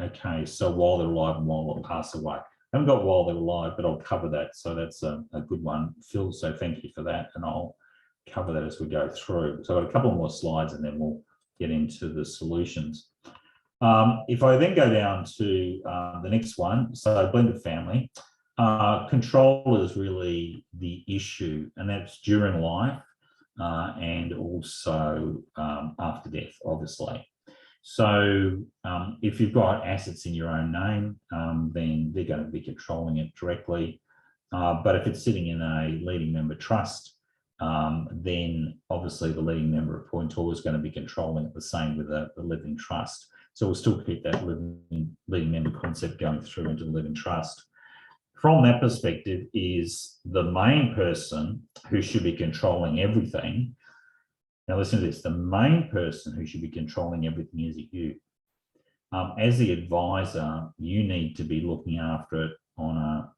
Okay, so while they're alive and while they pass away. I haven't got while they're alive, but I'll cover that. So that's a good one, Phil. So thank you for that. And I'll cover that as we go through. So I've got a couple more slides and then we'll get into the solutions. If I then go down to the next one, so blended family, control is really the issue, and that's during life and also after death, obviously. So if you've got assets in your own name, then they're going to be controlling it directly. But if it's sitting in a leading member trust, then obviously the leading member appointor is going to be controlling it, the same with the living trust. So we'll still keep that leading member concept going through into the living trust. From that perspective is the main person who should be controlling everything. Now listen to this, the main person who should be controlling everything is you. As the advisor, you need to be looking after it on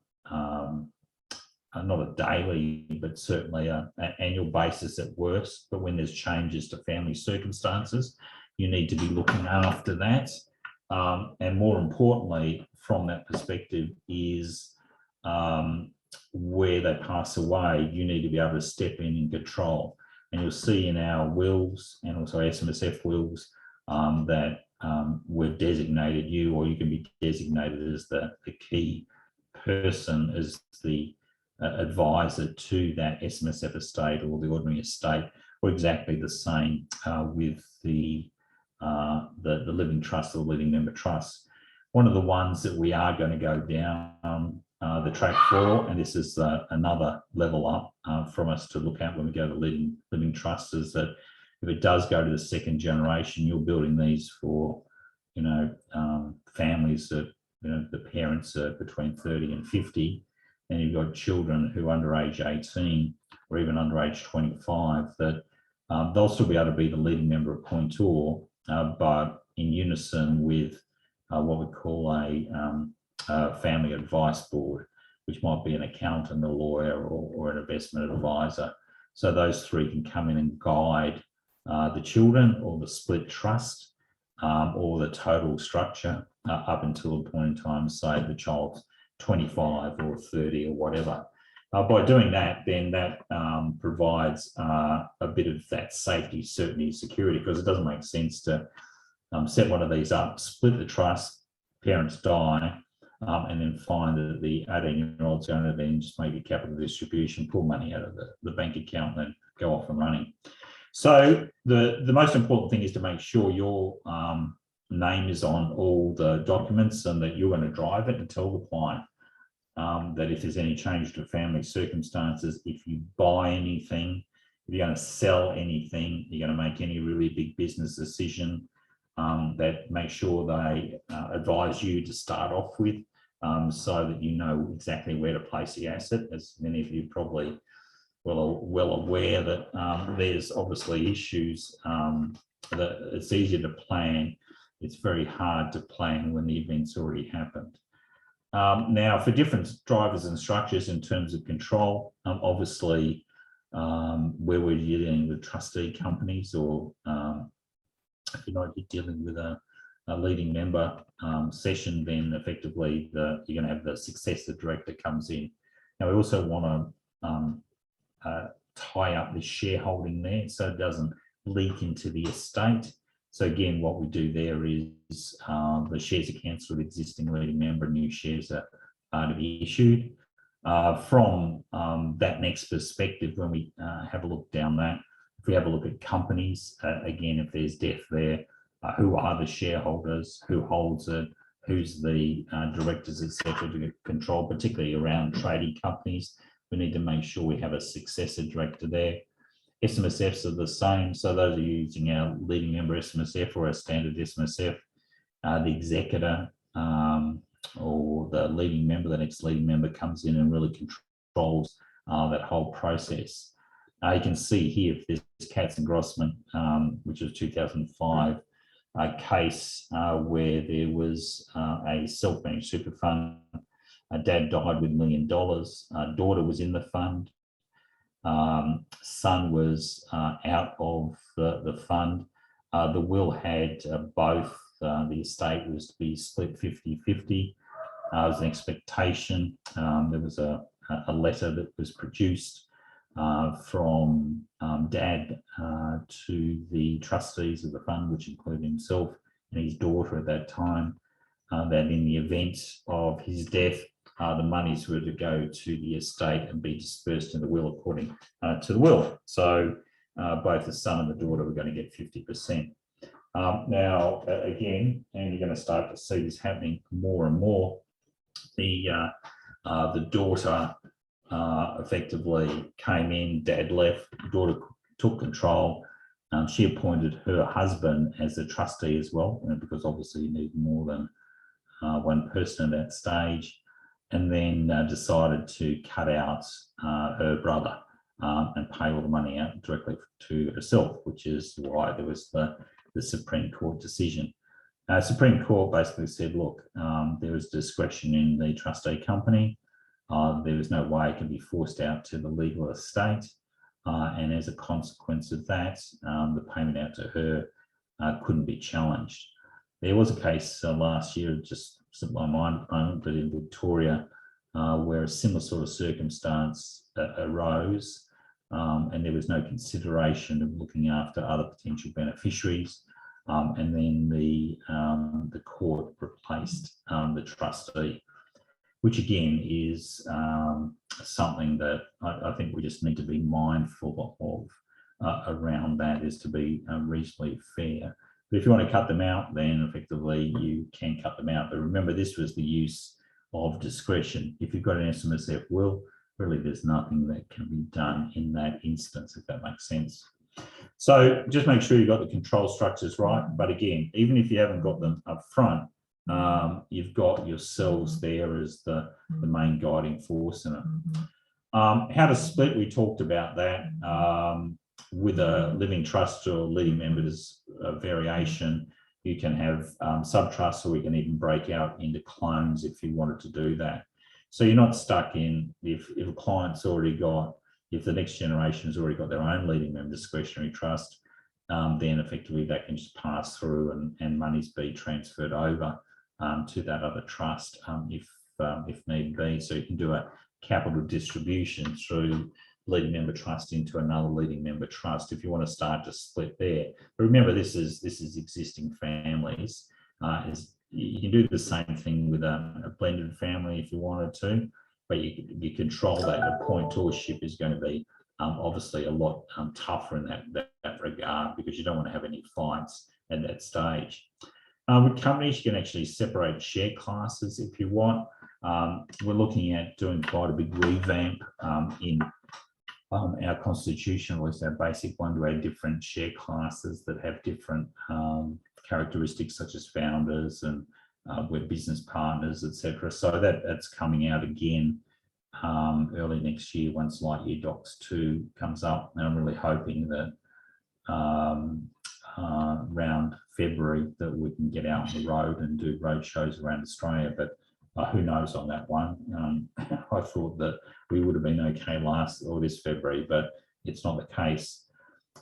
not a daily, but certainly an annual basis at worst. But when there's changes to family circumstances, you need to be looking after that. And more importantly, from that perspective is where they pass away, you need to be able to step in and control. And you'll see in our wills and also SMSF wills that we've designated you, or you can be designated as the key person, as the advisor to that SMSF estate or the ordinary estate, or exactly the same with the living trust or living member trust. One of the ones that we are going to go down the track for, and this is another level up from us to look at when we go to living trust, is that if it does go to the second generation, you're building these for, families that, the parents are between 30 and 50, and you've got children who are under age 18 or even under age 25, that they'll still be able to be the leading member appointor, but in unison with what we call a family advice board, which might be an accountant, a lawyer, or an investment advisor. So those three can come in and guide the children or the split trust or the total structure up until a point in time, say the child's 25 or 30 or whatever. By doing that, then that provides a bit of that safety, certainty, security, because it doesn't make sense to set one of these up, split the trust, parents die, and then find that the 18-year-old's going to then just make a capital distribution, pull money out of the bank account and then go off and running. So the most important thing is to make sure your name is on all the documents and that you're going to drive it, and tell the client that if there's any change to family circumstances, if you buy anything, if you're going to sell anything, you're going to make any really big business decision, that make sure they advise you to start off with, so that you know exactly where to place the asset. As many of you probably well aware that there's obviously issues that it's easier to plan. It's very hard to plan when the event's already happened. Now, for different drivers and structures in terms of control, obviously, where we're dealing with trustee companies, or if you're not dealing with a leading member session, then effectively you're going to have the successor director comes in. Now we also want to tie up the shareholding there so it doesn't leak into the estate. So again, what we do there is the shares are cancelled with existing leading member, and new shares are to be issued. From that next perspective, when we have a look down that, if we have a look at companies, again, if there's death there, who are the shareholders, who holds it, who's the directors, etc., to control, particularly around trading companies. We need to make sure we have a successor director there. SMSFs are the same, so those are using our leading member SMSF or our standard SMSF, the executor or the leading member, the next leading member comes in and really controls that whole process. You can see here, if there's Katz and Grossman, which was 2005, a case where there was a self-managed super fund. Dad died with $1 million. Daughter was in the fund. Son was out of the fund. The will had both. The estate was to be split 50-50. There was an expectation. There was a letter that was produced from Dad to the trustees of the fund, which included himself and his daughter at that time, that in the event of his death, the monies were to go to the estate and be dispersed in the will according to the will. So both the son and the daughter were going to get 50%. Now, again, and you're going to start to see this happening more and more, the daughter effectively came in, Dad left, daughter took control. She appointed her husband as a trustee as well, because obviously you need more than one person at that stage, and then decided to cut out her brother and pay all the money out directly to herself, which is why there was the Supreme Court decision. Supreme Court basically said, look, there is discretion in the trustee company. There is no way it can be forced out to the legal estate. And as a consequence of that, the payment out to her couldn't be challenged. There was a case last year, just slipped my mind at the moment, but in Victoria, where a similar sort of circumstance arose, and there was no consideration of looking after other potential beneficiaries. And then the court replaced the trustee, which again is something that I think we just need to be mindful of around that, is to be reasonably fair. But if you want to cut them out, then effectively you can cut them out. But remember, this was the use of discretion. If you've got an SMSF will, really there's nothing that can be done in that instance, if that makes sense. So just make sure you've got the control structures right. But again, even if you haven't got them up front, you've got yourselves there as the main guiding force in it. How to split, we talked about that. With a living trust or leading members variation, you can have sub-trusts, or we can even break out into clones if you wanted to do that. So you're not stuck in, if a client's already got, if the next generation has already got their own leading member discretionary trust, then effectively that can just pass through and monies be transferred over to that other trust if need be. So you can do a capital distribution through leading member trust into another leading member trust if you want to start to split there. But remember, this is existing families. You can do the same thing with a blended family if you wanted to, but you control that. The appointorship is going to be obviously a lot tougher in that regard, because you don't want to have any fights at that stage. With companies, you can actually separate share classes if you want. We're looking at doing quite a big revamp in our constitution, or our basic one, to add different share classes that have different characteristics, such as founders and we're business partners, etc. So that's coming out again early next year once LYD Docs 2 comes up, and I'm really hoping that around February that we can get out on the road and do road shows around Australia, but who knows on that one. I thought that we would have been okay this February, but it's not the case.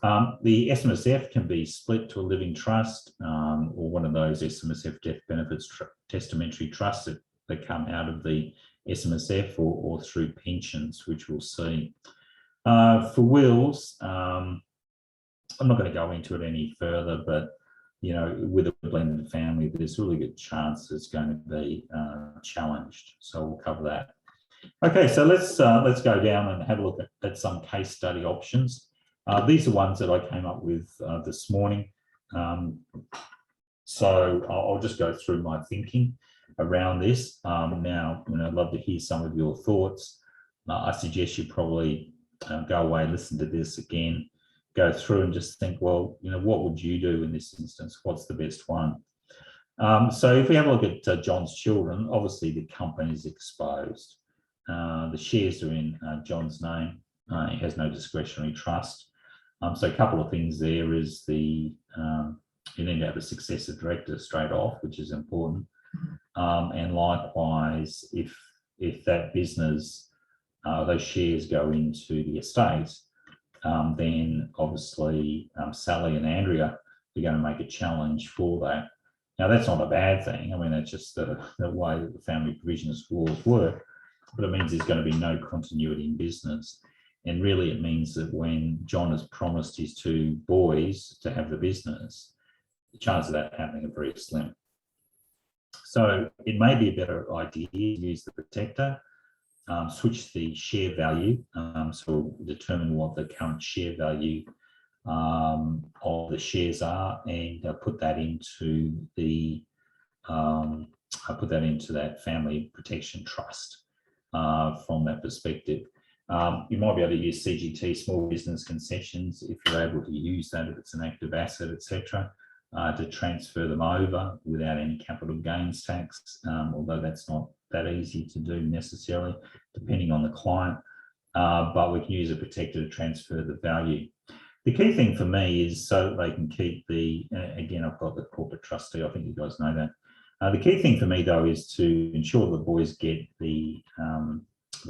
The SMSF can be split to a living trust or one of those SMSF death benefits testamentary trusts that come out of the SMSF or through pensions, which we'll see. For wills, I'm not going to go into it any further, but with a blended family, there's a really good chance it's going to be challenged. So we'll cover that. Okay, so let's go down and have a look at some case study options. These are ones that I came up with this morning. So I'll just go through my thinking around this. Now, I'd love to hear some of your thoughts. I suggest you probably go away, listen to this again, go through and just think, well, what would you do in this instance? What's the best one? So if we have a look at John's children, obviously the company is exposed. The shares are in John's name. He has no discretionary trust. So a couple of things there is you need to have a successor director straight off, which is important. And likewise, if that business, those shares go into the estate, then obviously Sally and Andrea are going to make a challenge for that. Now, that's not a bad thing. I mean, that's just the way that the family provisions laws work, but it means there's going to be no continuity in business. And really, it means that when John has promised his two boys to have the business, the chances of that happening are very slim. So it may be a better idea to use the protector, switch the share value, so we'll determine what the current share value of the shares are, and put that into that family protection trust from that perspective. You might be able to use CGT, small business concessions, if you're able to use that, if it's an active asset, etc., to transfer them over without any capital gains tax, although that's not that easy to do necessarily, depending on the client. But we can use a protector to transfer the value. The key thing for me is so that they can keep again, I've got the corporate trustee, I think you guys know that. The key thing for me, though, is to ensure the boys get the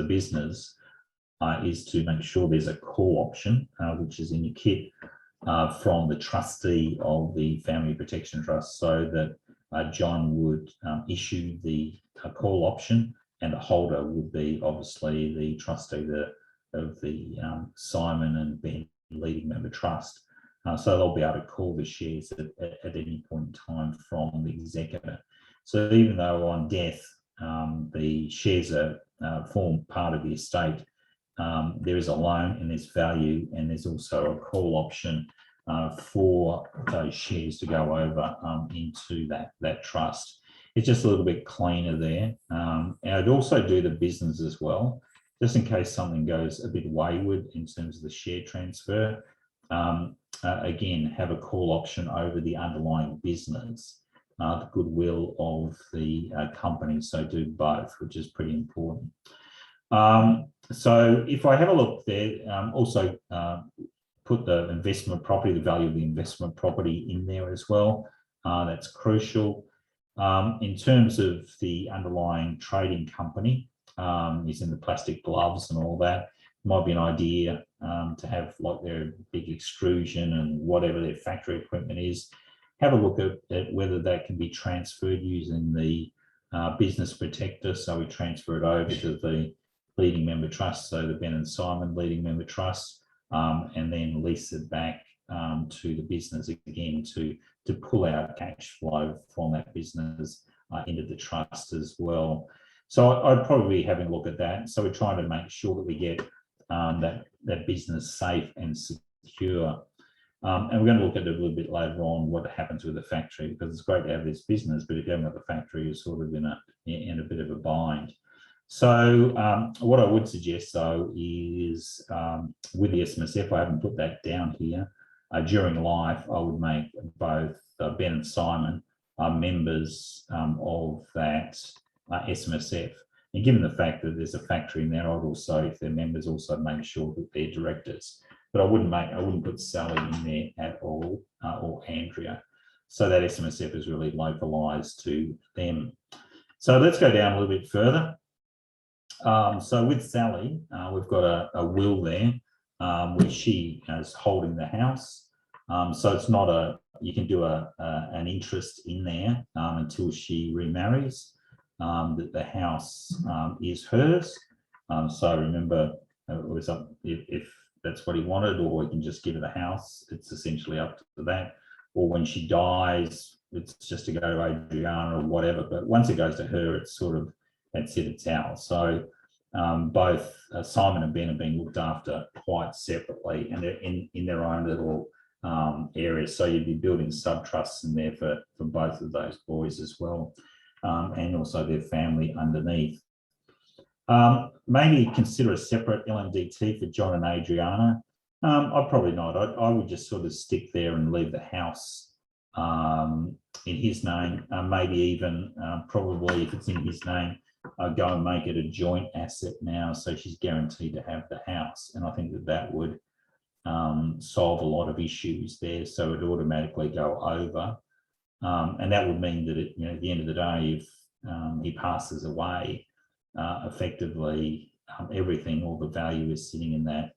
business, is to make sure there's a call option, which is in your kit, from the trustee of the Family Protection Trust, so that John would issue the call option, and the holder would be obviously the trustee of the Simon and Ben leading member trust. So they'll be able to call the shares at any point in time from the executor. So even though on death the shares form part of the estate, there is a loan and there's value, and there's also a call option for those shares to go over into that trust. It's just a little bit cleaner there. And I'd also do the business as well, just in case something goes a bit wayward in terms of the share transfer. Again, have a call option over the underlying business, the goodwill of the company. So do both, which is pretty important. So if I have a look there, also put the investment property, the value of the investment property in there as well. That's crucial. In terms of the underlying trading company, is in the plastic gloves and all that, might be an idea to have like their big extrusion and whatever their factory equipment is. Have a look at whether that can be transferred using the business protector. So we transfer it over to the leading member trust, so the Ben and Simon leading member trust, and then lease it back to the business again to pull out cash flow from that business into the trust as well. So I'd probably be having a look at that. So we're trying to make sure that we get that business safe and secure. And we're going to look at it a little bit later on what happens with the factory, because it's great to have this business, but if you haven't got the factory, you're sort of in a bit of a bind. So what I would suggest, though, is with the SMSF, I haven't put that down here, during life, I would make both Ben and Simon members of that SMSF. And given the fact that there's a factory in there, I'd also, if they're members, also make sure that they're directors. But I wouldn't put Sally in there at all, or Andrea. So that SMSF is really localised to them. So let's go down a little bit further. So with Sally, we've got a will there. where she is holding the house. So it's not you can do an interest in there until she remarries, that the house is hers. So remember, it was up if that's what he wanted, or he can just give her the house. It's essentially up to that. Or when she dies, it's just to go to Adriana or whatever. But once it goes to her, it's sort of, that's it, it's ours. So both Simon and Ben are being looked after quite separately, and they're in their own little areas. So you'd be building sub-trusts in there for both of those boys as well, and also their family underneath. Maybe consider a separate LMDT for John and Adriana. I'd probably not. I would just sort of stick there and leave the house in his name. Maybe even probably if it's in his name, go and make it a joint asset now, so she's guaranteed to have the house. And I think that would solve a lot of issues there, so it automatically go over. And that would mean that at the end of the day, if he passes away, effectively everything, all the value is sitting in that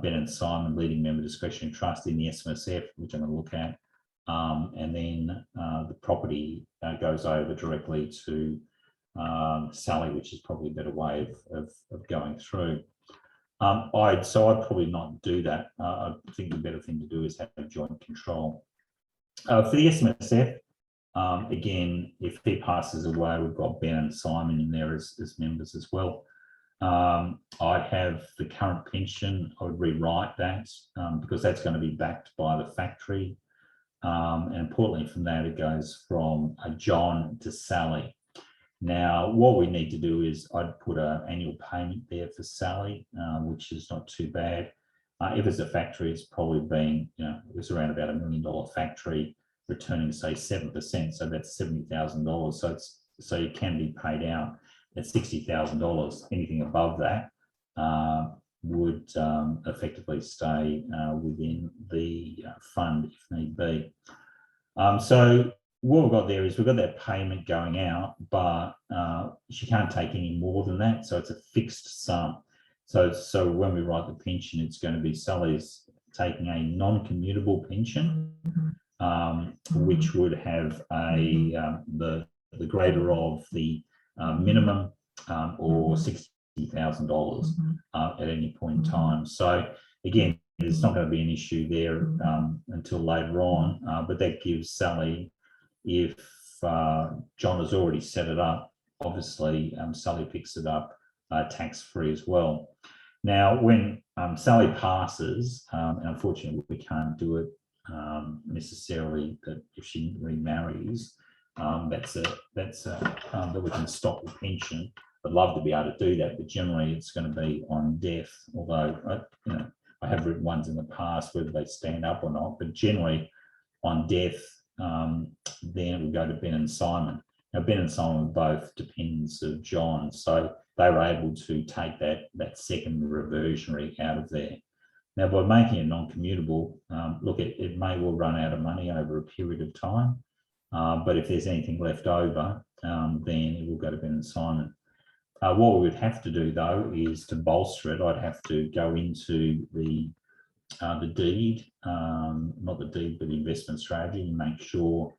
Ben and Simon leading member discretionary trust in the SMSF, which I'm going to look at, and then the property goes over directly to Sally, which is probably a better way of going through. I'd probably not do that. I think the better thing to do is have joint control. For the SMSF, again, if he passes away, we've got Ben and Simon in there as members as well. I have the current pension. I would rewrite that because that's going to be backed by the factory. And importantly from that, it goes from John to Sally. Now, what we need to do is I'd put an annual payment there for Sally, which is not too bad. If it's a factory, it's probably been, it was around about $1 million factory, returning say 7%, so that's $70,000. So it can be paid out at $60,000. Anything above that would effectively stay within the fund if need be. So what we've got there is we've got that payment going out, but she can't take any more than that. So it's a fixed sum. So when we write the pension, it's going to be Sally's taking a non-commutable pension, which would have the greater of the minimum or $60,000 at any point in time. So again, there's not going to be an issue there until later on, but that gives Sally, if John has already set it up, obviously Sally picks it up tax-free as well. Now, when Sally passes, and unfortunately we can't do it necessarily, that if she remarries, that we can stop the pension. I'd love to be able to do that, but generally it's going to be on death, although I have written ones in the past whether they stand up or not, but generally on death, then it will go to Ben and Simon. Now, Ben and Simon are both dependents of John, so they were able to take that second reversionary out of there. Now, by making it non-commutable, look, it may well run out of money over a period of time, but if there's anything left over, then it will go to Ben and Simon. What we would have to do, though, is to bolster it. I'd have to go into the deed, not the deed, but the investment strategy, and make sure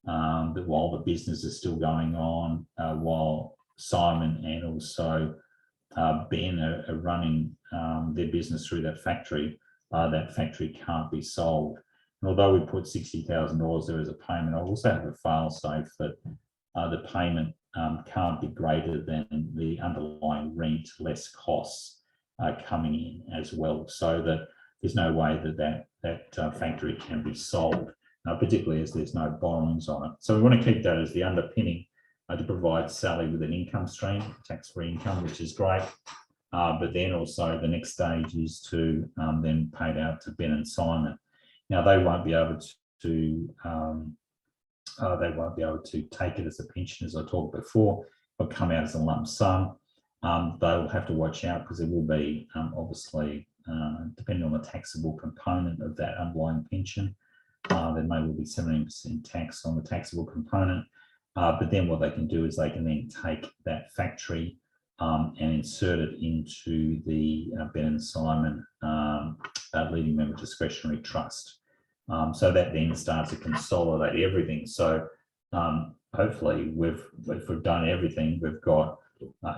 that while the business is still going on, while Simon and also Ben are running their business through that factory can't be sold. And although we put $60,000 there as a payment, I also have a fail-safe that the payment can't be greater than the underlying rent less costs coming in as well, so that there's no way that factory can be sold, particularly as there's no borrowings on it. So we want to keep that as the underpinning to provide Sally with an income stream, tax-free income, which is great. But then also the next stage is to then pay it out to Ben and Simon. Now they won't be able to take it as a pension, as I talked before, but come out as a lump sum. They'll have to watch out because there will be obviously, depending on the taxable component of that underlying pension, there may well be 17% tax on the taxable component. But then what they can do is they can then take that factory and insert it into the Ben and Simon leading member discretionary trust. So that then starts to consolidate everything. So hopefully, if we've done everything, we've got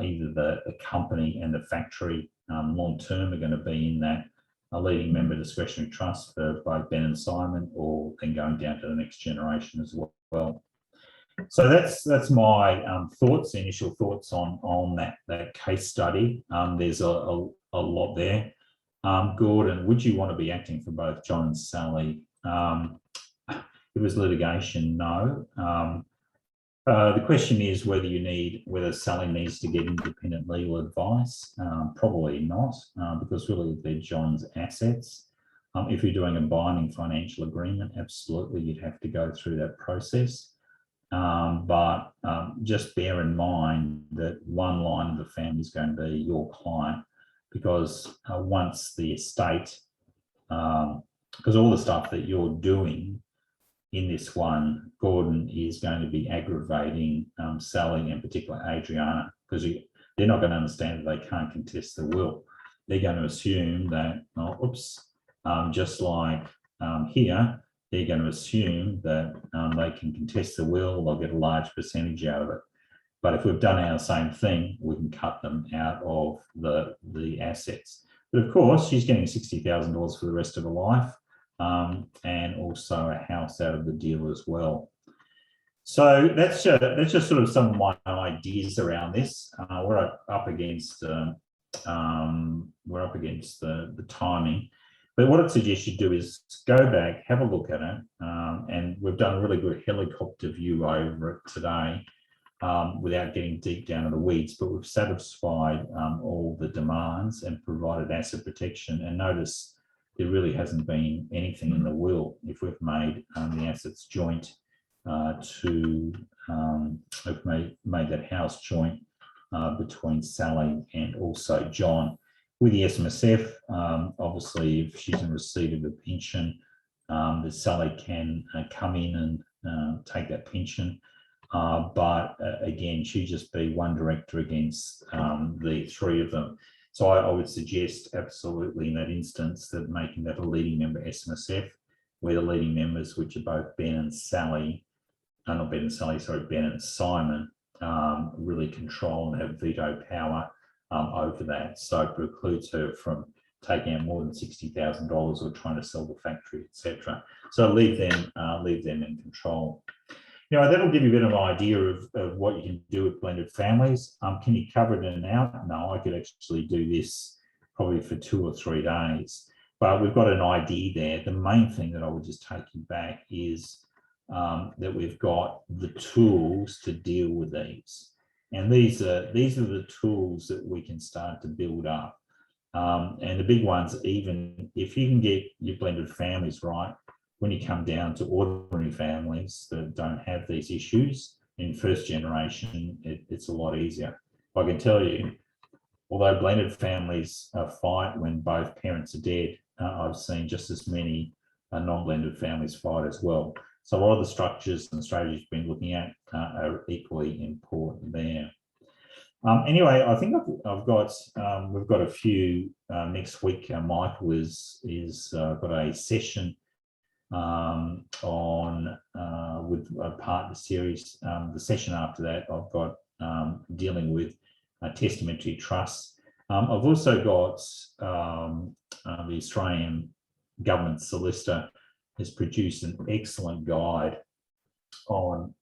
either the company and the factory long term are going to be in that leading member discretionary trust for both Ben and Simon, or then going down to the next generation as well. So that's my initial thoughts on that case study. There's a lot there. Gordon, would you want to be acting for both John and Sally? It was litigation, no. The question is whether Sally needs to get independent legal advice. Probably not, because really they're John's assets. If you're doing a binding financial agreement, absolutely you'd have to go through that process. But just bear in mind that one line of the family is going to be your client, because once the estate, because all the stuff that you're doing in this one, Gordon, is going to be aggravating Sally, and particularly Adriana, because they're not going to understand that they can't contest the will. They're going to assume that, just like here, they're going to assume that they can contest the will, they'll get a large percentage out of it. But if we've done our same thing, we can cut them out of the assets. But of course, she's getting $60,000 for the rest of her life, and also a house out of the deal as well. So that's just sort of some of my ideas around this. We're up against the timing. But what I'd suggest you do is go back, have a look at it, and we've done a really good helicopter view over it today, without getting deep down in the weeds, but we've satisfied all the demands and provided asset protection. And notice there really hasn't been anything in the will if we've made the assets joint we've made that house joint between Sally and also John. With the SMSF, obviously, if she's in receipt of a pension, that Sally can come in and take that pension. But again, she'd just be one director against the three of them. So I would suggest absolutely in that instance that making that a leading member SMSF, where the leading members, which are both Ben and Sally, not Ben and Sally, sorry, Ben and Simon, really control and have veto power over that. So it precludes her from taking out more than $60,000 or trying to sell the factory, etc. So leave them in control. You know, that'll give you a bit of an idea of what you can do with blended families. Can you cover it in and out? No, I could actually do this probably for 2 or 3 days, but we've got an idea there. The main thing that I would just take you back is that we've got the tools to deal with these. And these are the tools that we can start to build up. And the big ones, even if you can get your blended families right, when you come down to ordinary families that don't have these issues in first generation, it's a lot easier. I can tell you, although blended families fight when both parents are dead, I've seen just as many non-blended families fight as well. So a lot of the structures and strategies we've been looking at are equally important there. Anyway, I think we've got a few next week. Michael is got a session on with a partner series. The session after that, I've got dealing with testamentary trusts. I've also got the Australian government solicitor has produced an excellent guide on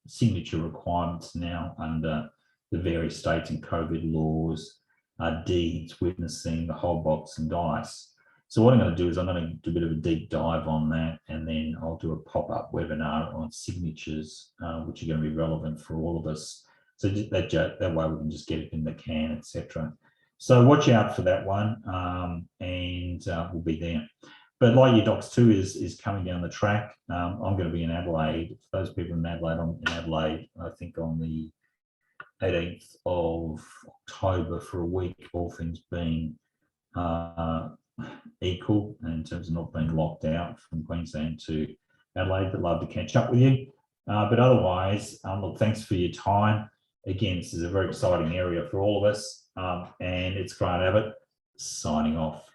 signature requirements now under the various states and COVID laws, deeds, witnessing, the whole box and dice. So what I'm going to do is I'm going to do a bit of a deep dive on that, and then I'll do a pop-up webinar on signatures, which are going to be relevant for all of us. So that way we can just get it in the can, etc. So watch out for that one, and we'll be there. But LYD Docs 2 is coming down the track. I'm going to be in Adelaide. For those people in Adelaide, I'm in Adelaide, I think on the 18th of October for a week, all things being equal in terms of not being locked out from Queensland to Adelaide, but love to catch up with you. But otherwise, look, thanks for your time. again, this is a very exciting area for all of us, and it's Grant Abbott signing off.